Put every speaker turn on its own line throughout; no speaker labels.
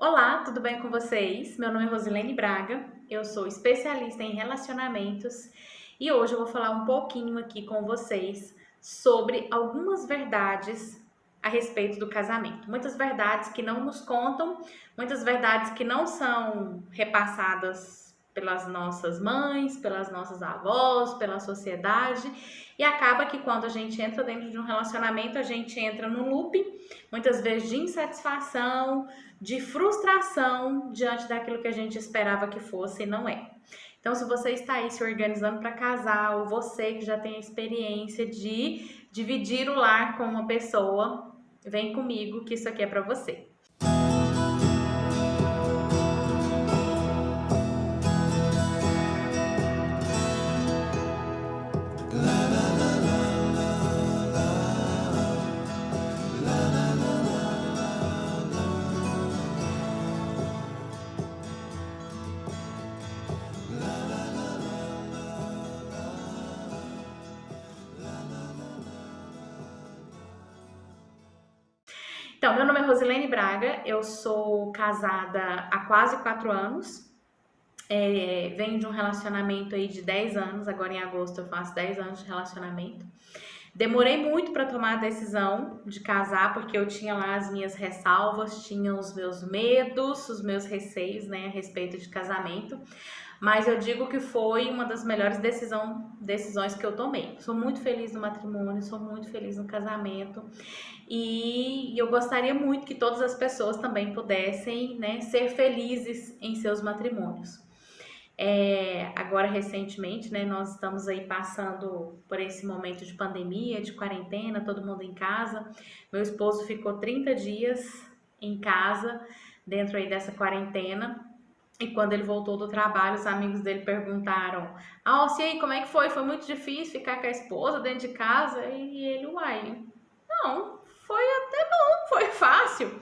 Olá, tudo bem com vocês? Meu nome é Rosilene Braga, eu sou especialista em relacionamentos e hoje eu vou falar um pouquinho aqui com vocês sobre algumas verdades a respeito do casamento. Muitas verdades que não nos contam, muitas verdades que não são repassadas pelas nossas mães, pelas nossas avós, pela sociedade, e acaba que quando a gente entra dentro de um relacionamento, a gente entra num loop, muitas vezes de insatisfação, de frustração diante daquilo que a gente esperava que fosse e não é. Então, se você está aí se organizando para casar, ou você que já tem a experiência de dividir o lar com uma pessoa, vem comigo que isso aqui é para você. Então, meu nome é Rosilene Braga, eu sou casada há quase 4 anos. Venho de um relacionamento aí de 10 anos, agora em agosto eu faço 10 anos de relacionamento. Demorei muito para tomar a decisão de casar, porque eu tinha lá as minhas ressalvas, tinha os meus medos, os meus receios, né, a respeito de casamento. Mas eu digo que foi uma das melhores decisões que eu tomei. Sou muito feliz no matrimônio, sou muito feliz no casamento. E eu gostaria muito que todas as pessoas também pudessem, né, ser felizes em seus matrimônios. Agora, recentemente, né, nós estamos aí passando por esse momento de pandemia, de quarentena, todo mundo em casa. Meu esposo ficou 30 dias em casa, dentro aí dessa quarentena. E quando ele voltou do trabalho, os amigos dele perguntaram: Ah, e aí, como é que foi? Foi muito difícil ficar com a esposa dentro de casa? E ele, uai, não, foi até bom, foi fácil.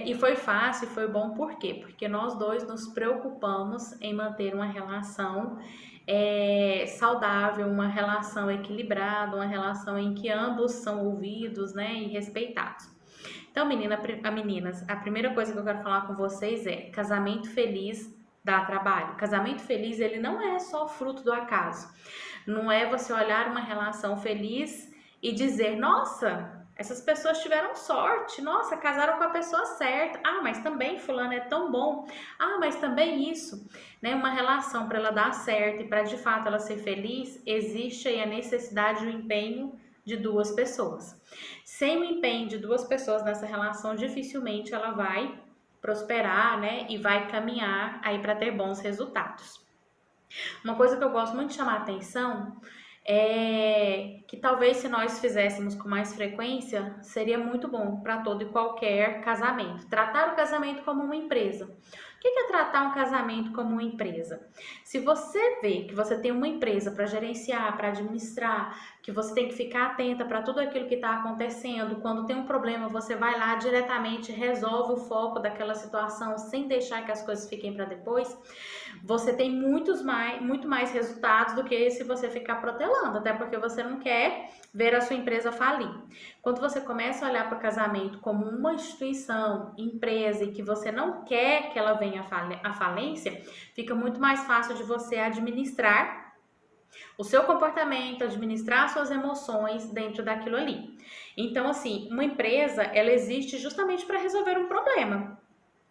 E foi fácil, foi bom por quê? Porque nós dois nos preocupamos em manter uma relação saudável, uma relação equilibrada, uma relação em que ambos são ouvidos, né, e respeitados. Então, meninas, a primeira coisa que eu quero falar com vocês é: casamento feliz dá trabalho. Casamento feliz, ele não é só fruto do acaso. Não é você olhar uma relação feliz e dizer: nossa, essas pessoas tiveram sorte, nossa, casaram com a pessoa certa. Ah, mas também fulano é tão bom. Ah, mas também isso, né? Uma relação para ela dar certo e para de fato ela ser feliz, existe aí a necessidade e o empenho de duas pessoas. Sem o empenho de duas pessoas nessa relação, dificilmente ela vai prosperar, né? E vai caminhar aí para ter bons resultados. Uma coisa que eu gosto muito de chamar a atenção é que talvez se nós fizéssemos com mais frequência, seria muito bom para todo e qualquer casamento. Tratar o casamento como uma empresa. O que é tratar um casamento como uma empresa? Se você vê que você tem uma empresa para gerenciar, para administrar, que você tem que ficar atenta para tudo aquilo que está acontecendo, quando tem um problema, você vai lá diretamente, resolve o foco daquela situação sem deixar que as coisas fiquem para depois, você tem muito mais resultados do que se você ficar protelando, até porque você não quer ver a sua empresa falir. Quando você começa a olhar para o casamento como uma instituição, empresa, e que você não quer que ela venha à falência, fica muito mais fácil de você administrar o seu comportamento, administrar suas emoções dentro daquilo ali. Então, assim, uma empresa, ela existe justamente para resolver um problema,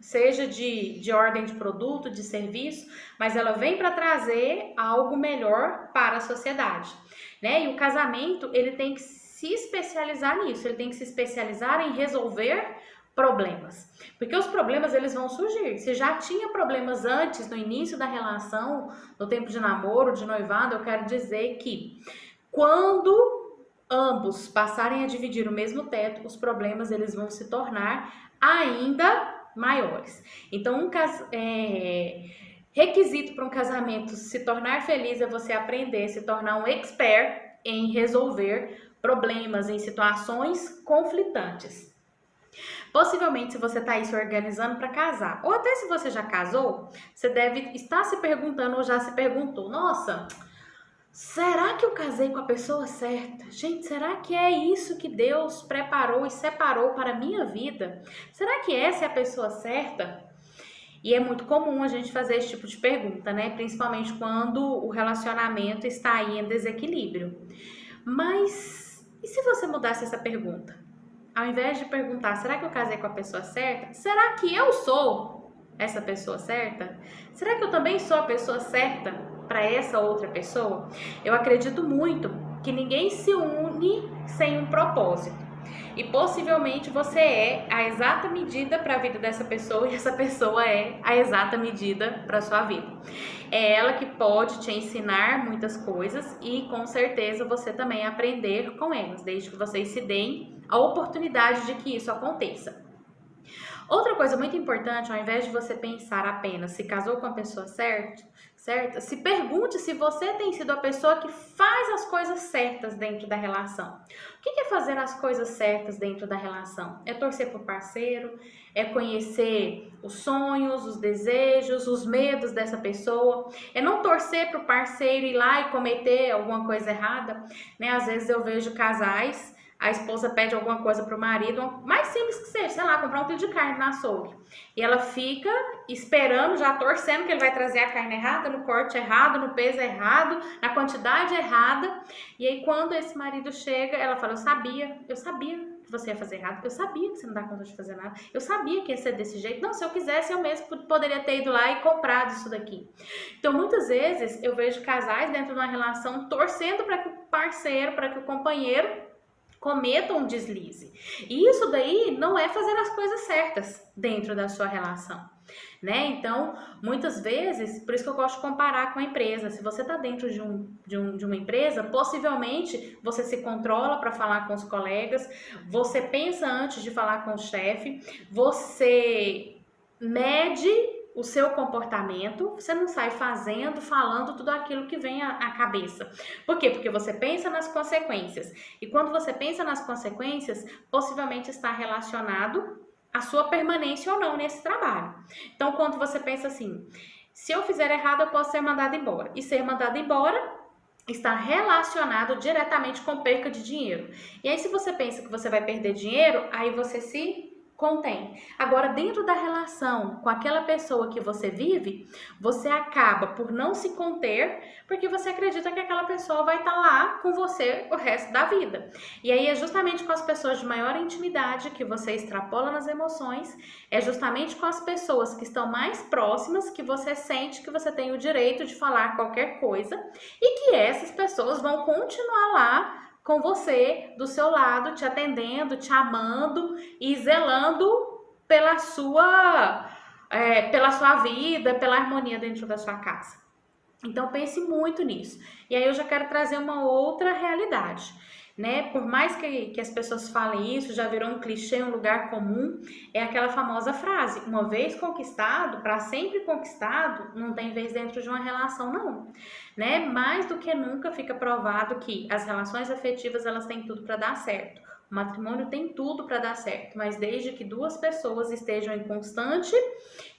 seja de ordem de produto, de serviço, mas ela vem para trazer algo melhor para a sociedade, né? E o casamento, ele tem que se especializar nisso, ele tem que se especializar em resolver problemas, porque os problemas eles vão surgir. Se já tinha problemas antes, no início da relação, no tempo de namoro, de noivado, eu quero dizer que quando ambos passarem a dividir o mesmo teto, os problemas eles vão se tornar ainda maiores. Então, requisito para um casamento se tornar feliz é você aprender, se tornar um expert em resolver problemas em situações conflitantes. Possivelmente, se você está aí se organizando para casar, ou até se você já casou, você deve estar se perguntando ou já se perguntou: nossa, Será que eu casei com a pessoa certa? Gente, será que é isso que Deus preparou e separou para a minha vida? Será que essa é a pessoa certa? E é muito comum a gente fazer esse tipo de pergunta, né? Principalmente quando o relacionamento está aí em desequilíbrio. Mas e se você mudasse essa pergunta? Ao invés de perguntar, será que eu casei com a pessoa certa? Será que eu sou essa pessoa certa? Será que eu também sou a pessoa certa para essa outra pessoa? Eu acredito muito que ninguém se une sem um propósito. E possivelmente você é a exata medida para a vida dessa pessoa e essa pessoa é a exata medida para a sua vida. É ela que pode te ensinar muitas coisas e com certeza você também aprender com elas, desde que vocês se deem a oportunidade de que isso aconteça. Outra coisa muito importante, ao invés de você pensar apenas se casou com a pessoa certa, se pergunte se você tem sido a pessoa que faz as coisas certas dentro da relação. O que é fazer as coisas certas dentro da relação? É torcer pro parceiro, é conhecer os sonhos, os desejos, os medos dessa pessoa, é não torcer pro parceiro ir lá e cometer alguma coisa errada, né? Às vezes eu vejo casais, a esposa pede alguma coisa pro marido, mais simples que seja, sei lá, comprar um quilo de carne na açougue. E ela fica esperando, já torcendo que ele vai trazer a carne errada, no corte errado, no peso errado, na quantidade errada. E aí quando esse marido chega, ela fala, eu sabia que você ia fazer errado, eu sabia que você não dá conta de fazer nada, eu sabia que ia ser desse jeito. Não, se eu quisesse, eu mesmo poderia ter ido lá e comprado isso daqui. Então, muitas vezes, eu vejo casais dentro de uma relação torcendo para que o parceiro, para que o companheiro cometam um deslize. E isso daí não é fazer as coisas certas dentro da sua relação, né? Então, muitas vezes, por isso que eu gosto de comparar com a empresa. Se você está dentro de uma empresa, possivelmente você se controla para falar com os colegas, você pensa antes de falar com o chefe, você mede o seu comportamento, você não sai falando tudo aquilo que vem à cabeça. Por quê? Porque você pensa nas consequências. E quando você pensa nas consequências, possivelmente está relacionado à sua permanência ou não nesse trabalho. Então, quando você pensa assim, se eu fizer errado, eu posso ser mandado embora. E ser mandado embora está relacionado diretamente com perca de dinheiro. E aí, se você pensa que você vai perder dinheiro, aí você se contém. Agora, dentro da relação com aquela pessoa que você vive, você acaba por não se conter, porque você acredita que aquela pessoa vai estar lá com você o resto da vida. E aí é justamente com as pessoas de maior intimidade que você extrapola nas emoções, é justamente com as pessoas que estão mais próximas que você sente que você tem o direito de falar qualquer coisa e que essas pessoas vão continuar lá com você, do seu lado, te atendendo, te amando e zelando pela sua vida, pela harmonia dentro da sua casa. Então pense muito nisso. E aí eu já quero trazer uma outra realidade, né? Por mais que as pessoas falem isso, já virou um clichê, um lugar comum, é aquela famosa frase, uma vez conquistado, para sempre conquistado, não tem vez dentro de uma relação não, né? Mais do que nunca fica provado que as relações afetivas, elas têm tudo para dar certo. O matrimônio tem tudo para dar certo, mas desde que duas pessoas estejam em constante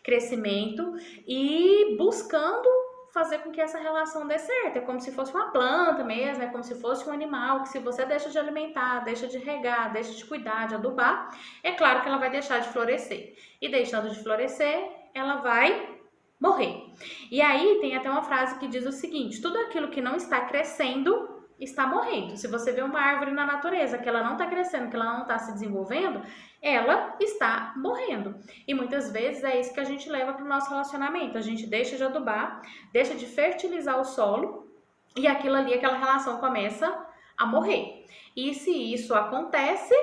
crescimento e buscando fazer com que essa relação dê certo. É como se fosse uma planta mesmo, é como se fosse um animal que se você deixa de alimentar, deixa de regar, deixa de cuidar, de adubar, é claro que ela vai deixar de florescer. E deixando de florescer, ela vai morrer. E aí tem até uma frase que diz o seguinte, tudo aquilo que não está crescendo está morrendo. Se você vê uma árvore na natureza que ela não está crescendo, que ela não está se desenvolvendo, ela está morrendo. E muitas vezes é isso que a gente leva para o nosso relacionamento. A gente deixa de adubar, deixa de fertilizar o solo e aquilo ali, aquela relação começa a morrer. E se isso acontece,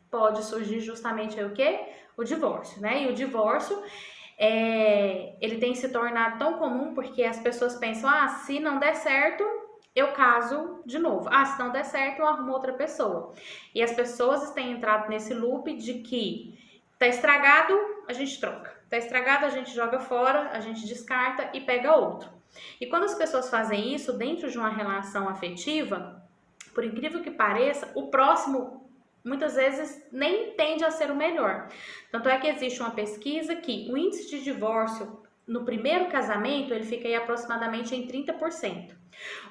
pode surgir justamente aí o quê? O divórcio, né? E o divórcio ele tem se tornado tão comum porque as pessoas pensam, se não der certo, eu caso de novo. Se não der certo, eu arrumo outra pessoa. E as pessoas têm entrado nesse loop de que tá estragado, a gente troca. Tá estragado, a gente joga fora, a gente descarta e pega outro. E quando as pessoas fazem isso dentro de uma relação afetiva, por incrível que pareça, o próximo muitas vezes nem tende a ser o melhor. Tanto é que existe uma pesquisa que o índice de divórcio no primeiro casamento, ele fica aí aproximadamente em 30%.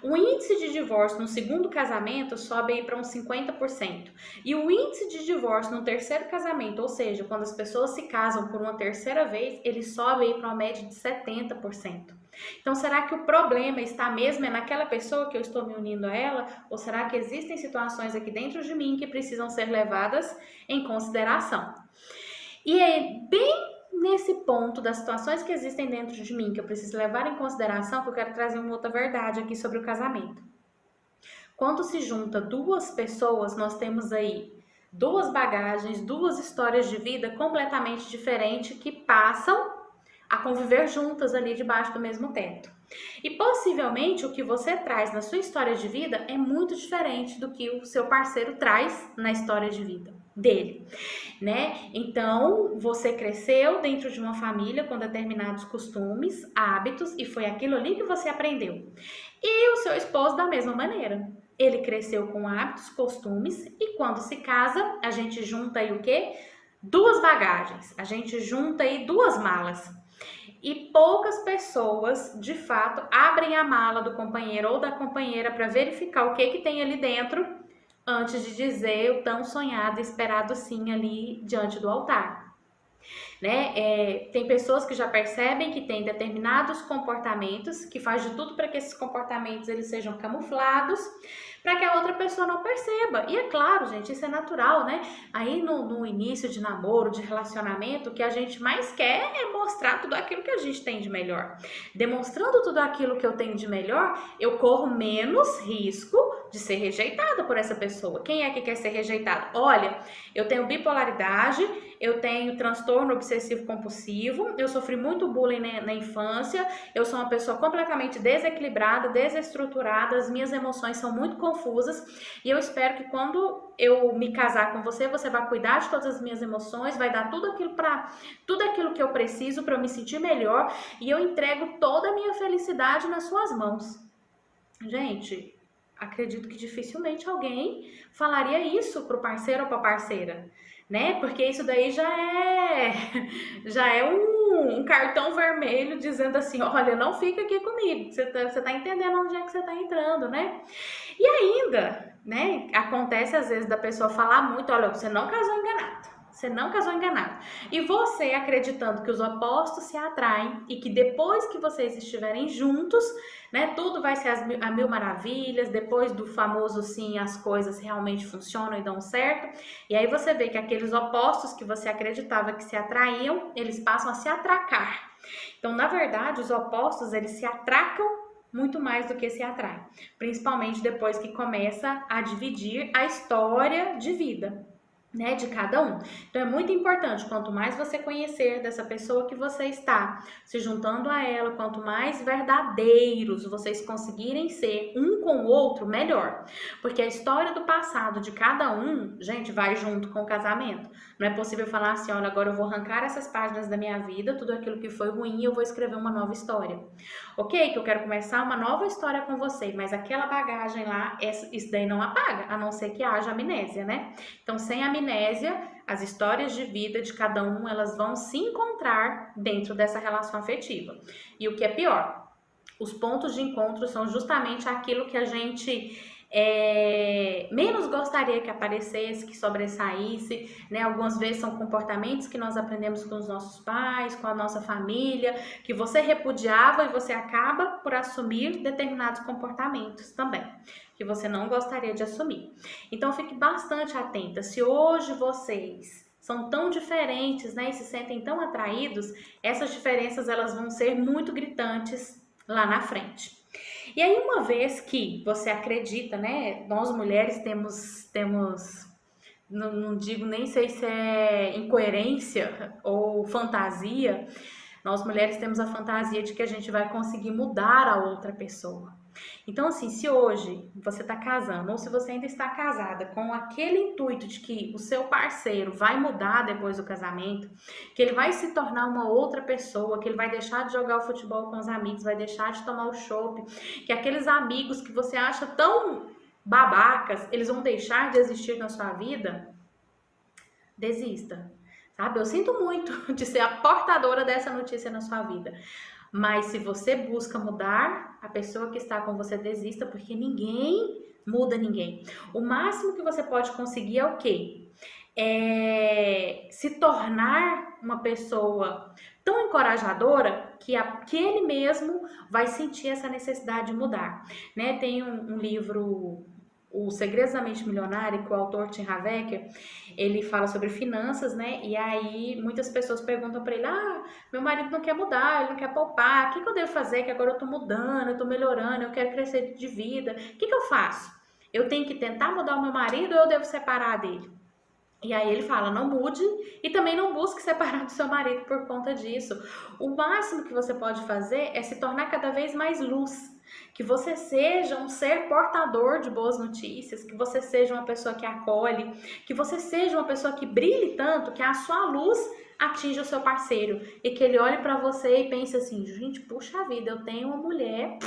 O índice de divórcio no segundo casamento sobe aí para uns 50%. E o índice de divórcio no terceiro casamento, ou seja, quando as pessoas se casam por uma terceira vez, ele sobe aí para uma média de 70%. Então, será que o problema está mesmo naquela pessoa que eu estou me unindo a ela? Ou será que existem situações aqui dentro de mim que precisam ser levadas em consideração? E é bem nesse ponto das situações que existem dentro de mim que eu preciso levar em consideração que eu quero trazer uma outra verdade aqui sobre o casamento. Quando se junta duas pessoas, nós temos aí duas bagagens, duas histórias de vida completamente diferentes que passam a conviver juntas ali debaixo do mesmo teto. E possivelmente o que você traz na sua história de vida é muito diferente do que o seu parceiro traz na história de vida dele, né? Então, você cresceu dentro de uma família com determinados costumes, hábitos, e foi aquilo ali que você aprendeu. E o seu esposo da mesma maneira. Ele cresceu com hábitos, costumes, e quando se casa, a gente junta aí o quê? Duas bagagens. A gente junta aí duas malas. E poucas pessoas, de fato, abrem a mala do companheiro ou da companheira para verificar o que tem ali dentro antes de dizer o tão sonhado e esperado sim ali diante do altar. Né? Tem pessoas que já percebem que tem determinados comportamentos, que faz de tudo para que esses comportamentos eles sejam camuflados, para que a outra pessoa não perceba. E é claro, gente, isso é natural, né? Aí no início de namoro, de relacionamento, o que a gente mais quer é mostrar tudo aquilo que a gente tem de melhor. Demonstrando tudo aquilo que eu tenho de melhor, eu corro menos risco de ser rejeitada por essa pessoa. Quem é que quer ser rejeitado? Olha, eu tenho bipolaridade, eu tenho transtorno obsessivo compulsivo, eu sofri muito bullying na infância, eu sou uma pessoa completamente desequilibrada, desestruturada, as minhas emoções são muito confusas e eu espero que quando eu me casar com você, você vai cuidar de todas as minhas emoções, vai dar tudo aquilo que eu preciso para eu me sentir melhor e eu entrego toda a minha felicidade nas suas mãos. Gente, acredito que dificilmente alguém falaria isso pro parceiro ou pra parceira, né? Porque isso daí já é um cartão vermelho dizendo assim, olha, não fica aqui comigo, você tá entendendo onde é que você tá entrando, né? E ainda, né, acontece às vezes da pessoa falar muito, olha, você não casou enganado. Você não casou enganado. E você acreditando que os opostos se atraem e que depois que vocês estiverem juntos, né, tudo vai ser a mil maravilhas, depois do famoso sim, as coisas realmente funcionam e dão certo. E aí você vê que aqueles opostos que você acreditava que se atraíam, eles passam a se atracar. Então, na verdade, os opostos, eles se atracam muito mais do que se atraem. Principalmente depois que começa a dividir a história de vida, né, de cada um. Então é muito importante, quanto mais você conhecer dessa pessoa que você está se juntando a ela, quanto mais verdadeiros vocês conseguirem ser um com o outro, melhor. Porque a história do passado de cada um, gente, vai junto com o casamento. Não é possível falar assim, olha, agora eu vou arrancar essas páginas da minha vida, tudo aquilo que foi ruim, e eu vou escrever uma nova história. Ok, que eu quero começar uma nova história com você, mas aquela bagagem lá, isso daí não apaga, a não ser que haja amnésia, né? Então, sem amnésia, as histórias de vida de cada um, elas vão se encontrar dentro dessa relação afetiva. E o que é pior, os pontos de encontro são justamente aquilo que a gente menos gostaria que aparecesse, que sobressaísse, né? Algumas vezes são comportamentos que nós aprendemos com os nossos pais, com a nossa família, que você repudiava e você acaba por assumir determinados comportamentos também, que você não gostaria de assumir. Então fique bastante atenta. Se hoje vocês são tão diferentes, né, e se sentem tão atraídos, essas diferenças elas vão ser muito gritantes lá na frente. E aí, uma vez que você acredita, né? Nós mulheres temos não digo nem sei se é incoerência ou fantasia, nós mulheres temos a fantasia de que a gente vai conseguir mudar a outra pessoa. Então, assim, se hoje você está casando ou se você ainda está casada com aquele intuito de que o seu parceiro vai mudar depois do casamento, que ele vai se tornar uma outra pessoa, que ele vai deixar de jogar o futebol com os amigos, vai deixar de tomar o chopp, que aqueles amigos que você acha tão babacas, eles vão deixar de existir na sua vida, desista. sabe? Eu sinto muito de ser a portadora dessa notícia na sua vida. Mas se você busca mudar, a pessoa que está com você desista, porque ninguém muda ninguém. O máximo que você pode conseguir é o quê? É se tornar uma pessoa tão encorajadora que ele mesmo vai sentir essa necessidade de mudar, né? Tem um livro, O Segredos da Mente Milionária, que o autor Tim Havecker, ele fala sobre finanças, né? E aí muitas pessoas perguntam para ele: meu marido não quer mudar, ele não quer poupar, o que eu devo fazer? Que agora eu tô mudando, eu tô melhorando, eu quero crescer de vida, o que eu faço? Eu tenho que tentar mudar o meu marido ou eu devo separar dele? E aí ele fala: não mude e também não busque separar do seu marido por conta disso. O máximo que você pode fazer é se tornar cada vez mais luz. Que você seja um ser portador de boas notícias, que você seja uma pessoa que acolhe, que você seja uma pessoa que brilhe tanto que a sua luz atinja o seu parceiro e que ele olhe para você e pense assim: gente, puxa vida, eu tenho uma mulher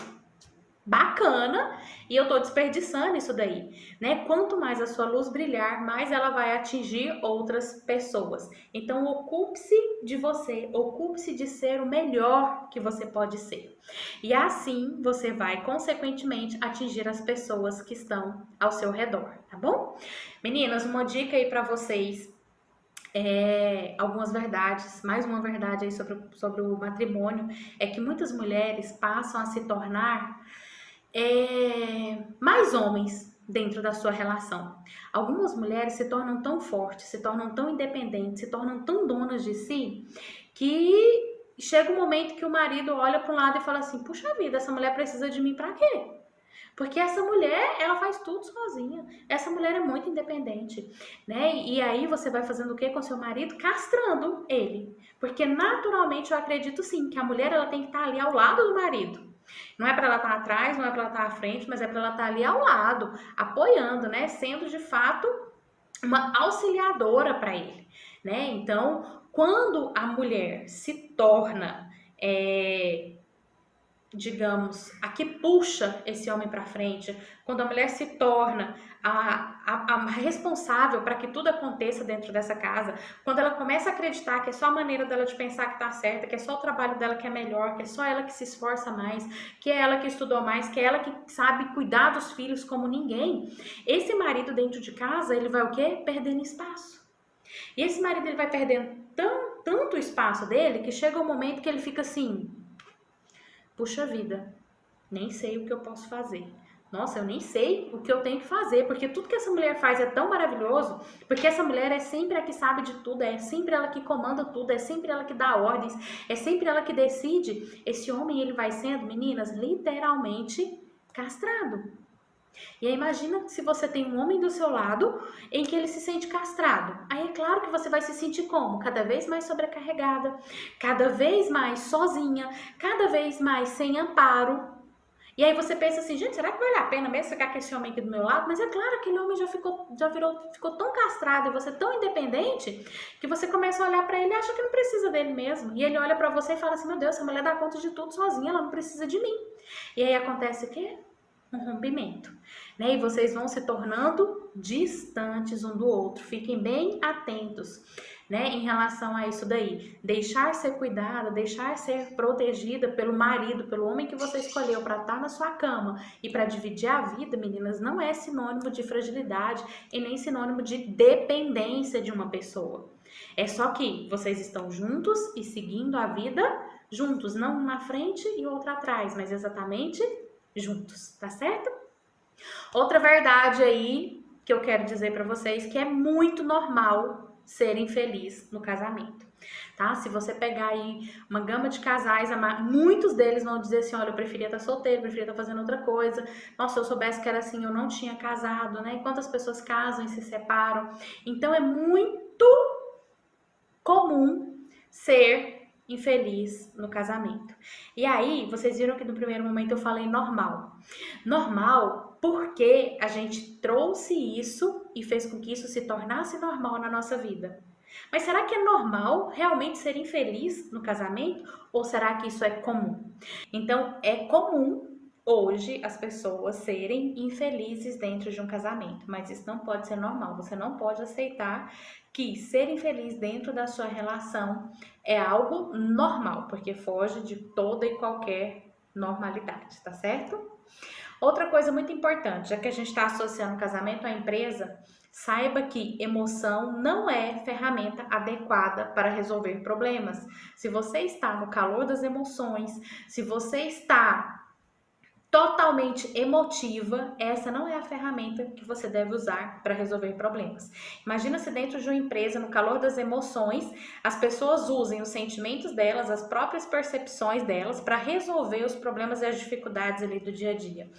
bacana e eu tô desperdiçando isso daí, né? Quanto mais a sua luz brilhar, mais ela vai atingir outras pessoas. Então, ocupe-se de você, ocupe-se de ser o melhor que você pode ser. E assim você vai, consequentemente, atingir as pessoas que estão ao seu redor, tá bom? Meninas, uma dica aí para vocês. Algumas verdades, mais uma verdade aí sobre o matrimônio, é que muitas mulheres passam a se tornar mais homens dentro da sua relação. Algumas mulheres se tornam tão fortes, se tornam tão independentes, se tornam tão donas de si, que chega um momento que o marido olha para um lado e fala assim: puxa vida, essa mulher precisa de mim para quê? Porque essa mulher, ela faz tudo sozinha. Essa mulher é muito independente, né? E aí você vai fazendo o quê com seu marido? Castrando ele. Porque naturalmente eu acredito sim que a mulher ela tem que estar ali ao lado do marido. Não é para ela estar atrás, não é para ela estar à frente, mas é para ela estar ali ao lado, apoiando, né? Sendo de fato uma auxiliadora para ele, né? Então, quando a mulher se torna digamos, a que puxa esse homem para frente, quando a mulher se torna a responsável para que tudo aconteça dentro dessa casa, quando ela começa a acreditar que é só a maneira dela de pensar que tá certa, que é só o trabalho dela que é melhor, que é só ela que se esforça mais, que é ela que estudou mais, que é ela que sabe cuidar dos filhos como ninguém, esse marido dentro de casa, ele vai o quê? Perdendo espaço. E esse marido, ele vai perdendo tanto o espaço dele, que chega um momento que ele fica assim: puxa vida, nem sei o que eu posso fazer. Nossa, eu nem sei o que eu tenho que fazer, porque tudo que essa mulher faz é tão maravilhoso, porque essa mulher é sempre a que sabe de tudo, é sempre ela que comanda tudo, é sempre ela que dá ordens, é sempre ela que decide. Esse homem, ele vai sendo, meninas, literalmente castrado. E aí imagina se você tem um homem do seu lado em que ele se sente castrado. Aí é claro que você vai se sentir como? Cada vez mais sobrecarregada, cada vez mais sozinha, cada vez mais sem amparo. E aí você pensa assim: gente, será que vale a pena mesmo ficar com esse homem aqui do meu lado? Mas é claro, aquele homem ficou tão castrado e você tão independente que você começa a olhar pra ele e acha que não precisa dele mesmo. E ele olha pra você e fala assim: meu Deus, essa mulher dá conta de tudo sozinha, ela não precisa de mim. E aí acontece o quê? Um rompimento, né? E vocês vão se tornando distantes um do outro. Fiquem bem atentos, né, em relação a isso daí. Deixar ser cuidada, deixar ser protegida pelo marido, pelo homem que você escolheu para estar na sua cama e para dividir a vida, meninas, não é sinônimo de fragilidade e nem sinônimo de dependência de uma pessoa. É só que vocês estão juntos e seguindo a vida juntos, não um na frente e outro atrás, mas exatamente juntos, tá certo? Outra verdade aí que eu quero dizer para vocês, que é muito normal ser infeliz no casamento, tá? Se você pegar aí uma gama de casais, muitos deles vão dizer assim: olha, eu preferia estar solteiro, preferia estar fazendo outra coisa. Nossa, se eu soubesse que era assim, eu não tinha casado, né? E quantas pessoas casam e se separam. Então é muito comum ser infeliz no casamento. E aí, vocês viram que no primeiro momento eu falei normal. Normal porque a gente trouxe isso e fez com que isso se tornasse normal na nossa vida. Mas será que é normal realmente ser infeliz no casamento? Ou será que isso é comum? Então, é comum hoje as pessoas serem infelizes dentro de um casamento, mas isso não pode ser normal. Você não pode aceitar que ser infeliz dentro da sua relação é algo normal, porque foge de toda e qualquer normalidade, tá certo? Outra coisa muito importante, já que a gente está associando o casamento à empresa, saiba que emoção não é ferramenta adequada para resolver problemas. Se você está no calor das emoções, se você está totalmente emotiva, essa não é a ferramenta que você deve usar para resolver problemas. Imagina se dentro de uma empresa, no calor das emoções, as pessoas usem os sentimentos delas, as próprias percepções delas para resolver os problemas e as dificuldades ali do dia a dia.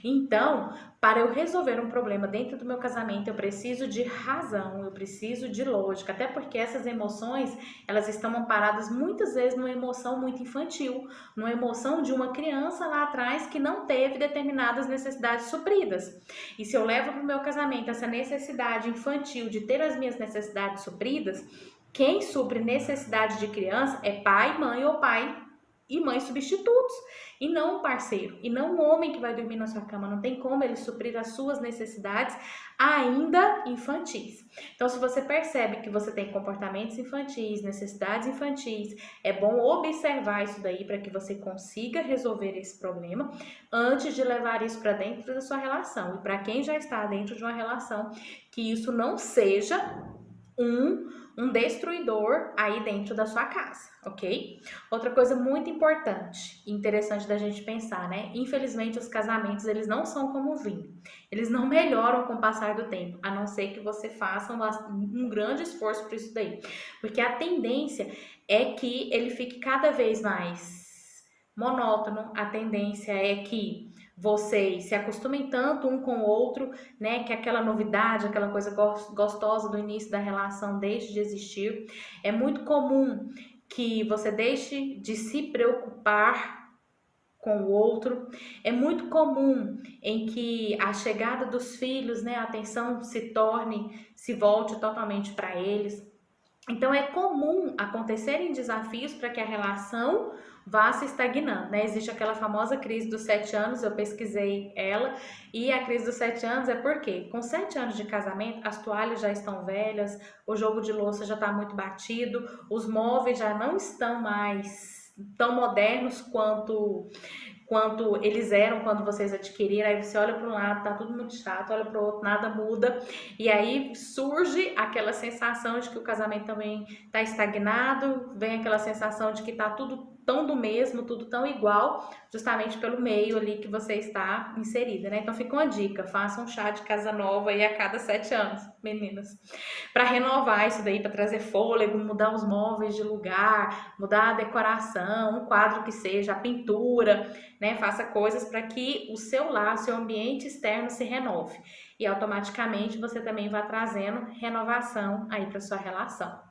Então, para eu resolver um problema dentro do meu casamento, eu preciso de razão, eu preciso de lógica, até porque essas emoções, elas estão amparadas muitas vezes numa emoção muito infantil, numa emoção de uma criança lá atrás que não teve determinadas necessidades supridas. E se eu levo para o meu casamento essa necessidade infantil de ter as minhas necessidades supridas, quem supre necessidade de criança é pai, mãe ou pai e mãe substitutos, e não um parceiro, e não um homem que vai dormir na sua cama. Não tem como ele suprir as suas necessidades ainda infantis. Então, se você percebe que você tem comportamentos infantis, necessidades infantis, é bom observar isso daí para que você consiga resolver esse problema antes de levar isso para dentro da sua relação. E para quem já está dentro de uma relação, que isso não seja um destruidor aí dentro da sua casa, ok? Outra coisa muito importante e interessante da gente pensar, né? Infelizmente, os casamentos, eles não são como vinho. Eles não melhoram com o passar do tempo, a não ser que você faça um grande esforço por isso daí. Porque a tendência é que ele fique cada vez mais monótono, a tendência é que vocês se acostumem tanto um com o outro, né, que aquela novidade, aquela coisa gostosa do início da relação deixe de existir. É muito comum que você deixe de se preocupar com o outro. É muito comum em que a chegada dos filhos, né, a atenção se volte totalmente para eles. Então, é comum acontecerem desafios para que a relação vá se estagnando, né? Existe aquela famosa crise dos 7 anos, eu pesquisei ela, e a crise dos 7 anos é porque, com 7 anos de casamento, as toalhas já estão velhas, o jogo de louça já está muito batido, os móveis já não estão mais tão modernos quanto eles eram quando vocês adquiriram. Aí você olha para um lado, tá tudo muito chato, olha para o outro, nada muda. E aí surge aquela sensação de que o casamento também tá estagnado, vem aquela sensação de que tá tudo tão do mesmo, tudo tão igual, justamente pelo meio ali que você está inserida, né? Então fica uma dica, faça um chá de casa nova aí a cada 7 anos, meninas, para renovar isso daí, para trazer fôlego, mudar os móveis de lugar, mudar a decoração, um quadro que seja, a pintura, né? Faça coisas para que o seu lar, seu ambiente externo se renove. E automaticamente você também vai trazendo renovação aí para sua relação.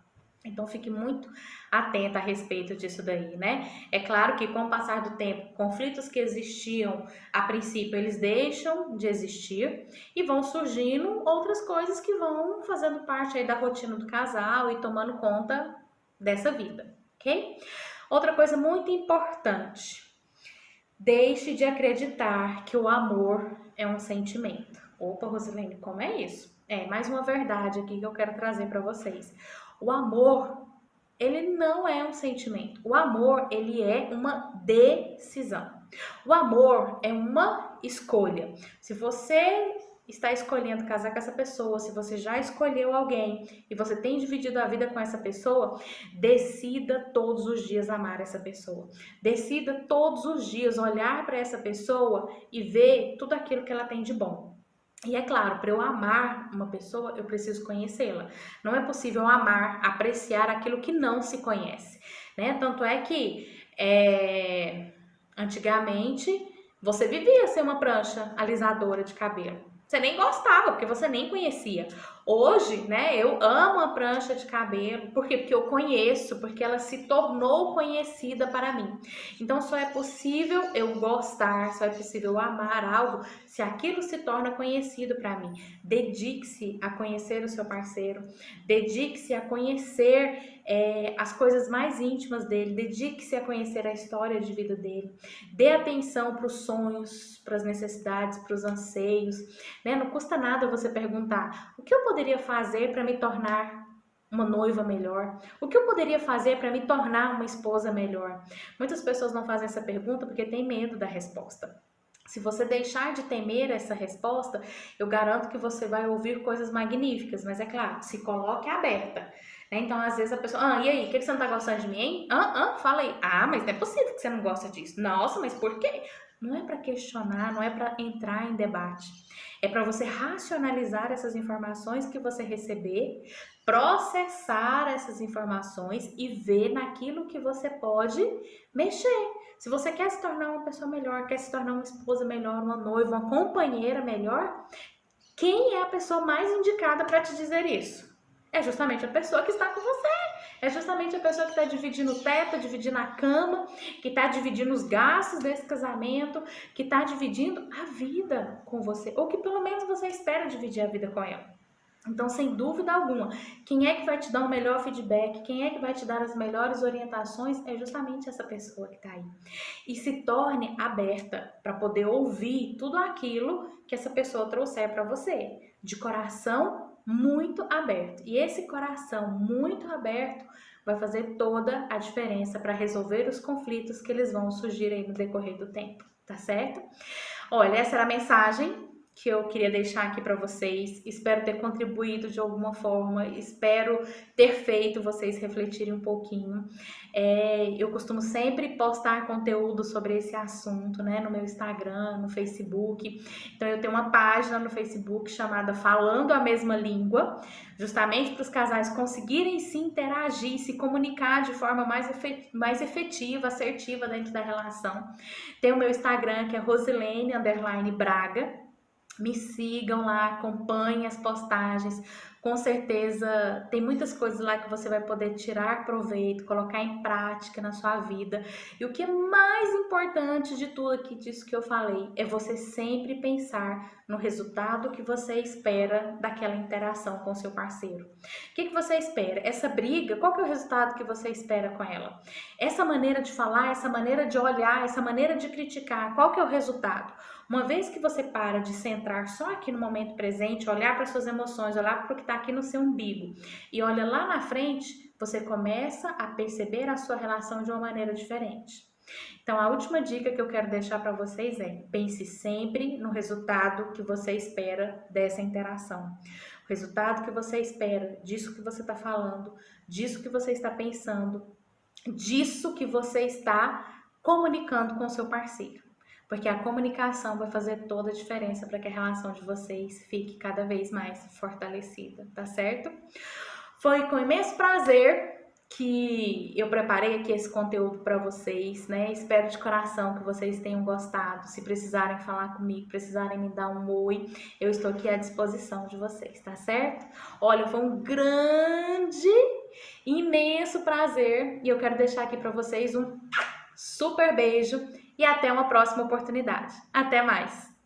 Então fique muito atenta a respeito disso daí, né? É claro que com o passar do tempo, conflitos que existiam a princípio, eles deixam de existir e vão surgindo outras coisas que vão fazendo parte aí da rotina do casal e tomando conta dessa vida, ok? Outra coisa muito importante, deixe de acreditar que o amor é um sentimento. Opa, Rosilene, como é isso? É, mais uma verdade aqui que eu quero trazer para vocês. O amor, ele não é um sentimento. O amor, ele é uma decisão. O amor é uma escolha. Se você está escolhendo casar com essa pessoa, se você já escolheu alguém e você tem dividido a vida com essa pessoa, decida todos os dias amar essa pessoa. Decida todos os dias olhar para essa pessoa e ver tudo aquilo que ela tem de bom. E é claro, para eu amar uma pessoa, eu preciso conhecê-la. Não é possível amar, apreciar aquilo que não se conhece, né? Tanto é que antigamente você vivia ser uma prancha alisadora de cabelo. Você nem gostava, porque você nem conhecia. Hoje, né, eu amo a prancha de cabelo. Por quê? Porque eu conheço, porque ela se tornou conhecida para mim. Então, só é possível eu gostar, só é possível eu amar algo se aquilo se torna conhecido para mim. Dedique-se a conhecer o seu parceiro. Dedique-se a conhecer as coisas mais íntimas dele, dedique-se a conhecer a história de vida dele, dê atenção para os sonhos, para as necessidades, para os anseios, né? Não custa nada você perguntar: o que eu poderia fazer para me tornar uma noiva melhor? O que eu poderia fazer para me tornar uma esposa melhor? Muitas pessoas não fazem essa pergunta porque têm medo da resposta. Se você deixar de temer essa resposta, eu garanto que você vai ouvir coisas magníficas, mas é claro, se coloque aberta, né? Então, às vezes a pessoa, e aí, o que você não tá gostando de mim, hein? Fala aí. Mas não é possível que você não gosta disso. Nossa, mas por quê? Não é para questionar, não é para entrar em debate. É para você racionalizar essas informações que você receber, processar essas informações e ver naquilo que você pode mexer. Se você quer se tornar uma pessoa melhor, quer se tornar uma esposa melhor, uma noiva, uma companheira melhor, quem é a pessoa mais indicada para te dizer isso? É justamente a pessoa que está com você. É justamente a pessoa que está dividindo o teto, dividindo a cama, que está dividindo os gastos desse casamento, que está dividindo a vida com você, ou que pelo menos você espera dividir a vida com ela. Então, sem dúvida alguma, quem é que vai te dar o melhor feedback, quem é que vai te dar as melhores orientações, é justamente essa pessoa que está aí. E se torne aberta para poder ouvir tudo aquilo que essa pessoa trouxer para você, de coração muito aberto. E esse coração muito aberto vai fazer toda a diferença para resolver os conflitos que eles vão surgir aí no decorrer do tempo, tá certo? Olha, essa era a mensagem que eu queria deixar aqui para vocês. Espero ter contribuído de alguma forma, espero ter feito vocês refletirem um pouquinho. Eu costumo sempre postar conteúdo sobre esse assunto, né, no meu Instagram, no Facebook. Então, eu tenho uma página no Facebook chamada Falando a Mesma Língua, justamente para os casais conseguirem se interagir, se comunicar de forma mais efetiva, assertiva dentro da relação. Tem o meu Instagram, que é Rosilene_Braga. Me sigam lá, acompanhem as postagens. Com certeza tem muitas coisas lá que você vai poder tirar proveito, colocar em prática na sua vida. E o que é mais importante de tudo aqui disso que eu falei é você sempre pensar no resultado que você espera daquela interação com o seu parceiro. O que você espera? Essa briga, qual que é o resultado que você espera com ela? Essa maneira de falar, essa maneira de olhar, essa maneira de criticar, qual que é o resultado? Uma vez que você para de centrar só aqui no momento presente, olhar para suas emoções, olhar para o que está aqui no seu umbigo e olha lá na frente, você começa a perceber a sua relação de uma maneira diferente. Então, a última dica que eu quero deixar para vocês é: pense sempre no resultado que você espera dessa interação. O resultado que você espera disso que você está falando, disso que você está pensando, disso que você está comunicando com o seu parceiro. Porque a comunicação vai fazer toda a diferença para que a relação de vocês fique cada vez mais fortalecida, tá certo? Foi com imenso prazer que eu preparei aqui esse conteúdo para vocês, né? Espero de coração que vocês tenham gostado. Se precisarem falar comigo, precisarem me dar um oi, eu estou aqui à disposição de vocês, tá certo? Olha, foi um grande, imenso prazer e eu quero deixar aqui para vocês um super beijo e até uma próxima oportunidade. Até mais!